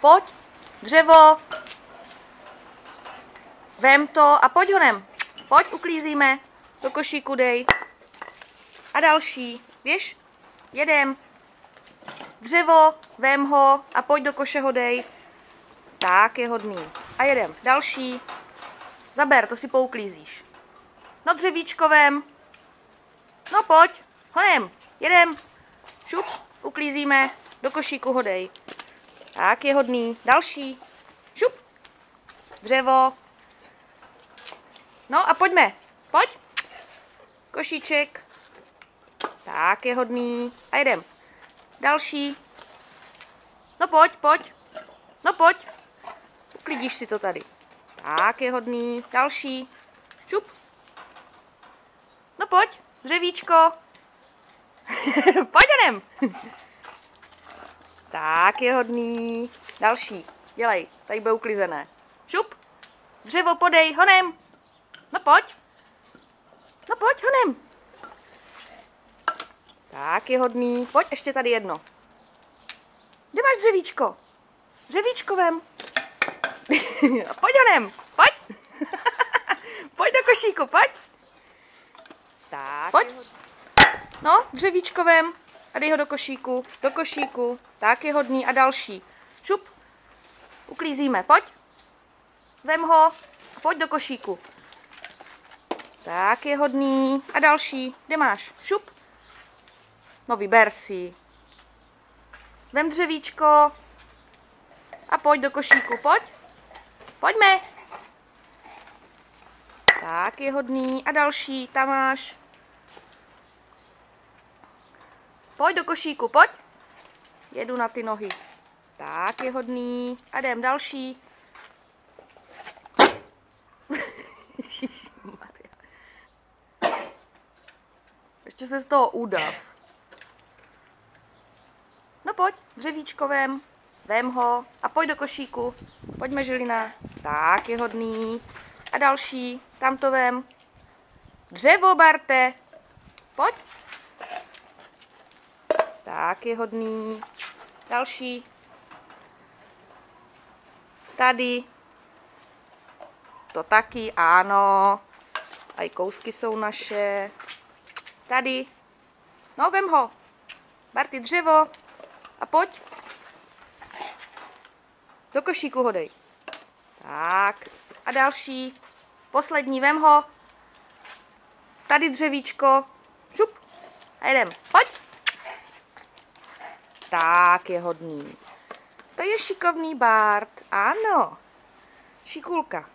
Pojď, dřevo. Vem to a pojď honem. Pojď, uklízíme. Do košíku dej. A další. Běž. Jedem. Dřevo, vem ho a pojď do koše ho dej. Tak, je hodný. A jedem. Další. Zaber, to si pouklízíš. No dřevíčko vem. No pojď, honem. Jedem. Šup, uklízíme. Do košíku ho dej. Tak, je hodný. Další. Šup. Dřevo. No a pojďme. Pojď. Košíček. Tak, je hodný. A jedem. Další. No pojď, pojď. No pojď. Uklidíš si to tady. Tak, je hodný. Další. Šup. No pojď, dřevíčko. Pojď honem. Tak, je hodný. Další. Dělej, tady bude uklizené. Šup. Dřevo podej, honem. No pojď. No pojď, honem. Tak, je hodný. Pojď, ještě tady jedno. Kde máš dřevíčko? Dřevíčko vem. Pojď honem. Pojď. Pojď do košíku, pojď. Tak. Pojď. No, dřevíčko vem. A dej ho do košíku. Do košíku. Tak, je hodný. A další. Šup. Uklízíme. Pojď. Vem ho. A pojď do košíku. Tak, je hodný. A další. Kde máš? Šup. No, vyber si. Vem dřevíčko. A pojď do košíku. Pojď. Pojďme. Tak, je hodný. A další. Tam máš. Pojď do košíku. Pojď. Jedu na ty nohy. Tak, je hodný. A jdem další. Ježišmarja. Ještě se z toho udav. No pojď, dřevíčko vem. Vem ho a pojď do košíku. Pojďme, Žilina. Tak, je hodný. A další, tam to vem. Dřevo, Barte. Pojď. Tak, je hodný. Další. Tady. To taky, ano. A i kousky jsou naše. Tady. No, vem ho. Barty, dřevo. A pojď. Do košíku ho dej. Tak. A další. Poslední, vem ho. Tady dřevíčko. Šup. A jedem. Pojď. Tak, je hodný. To je šikovný Bart. Ano. Šikulka.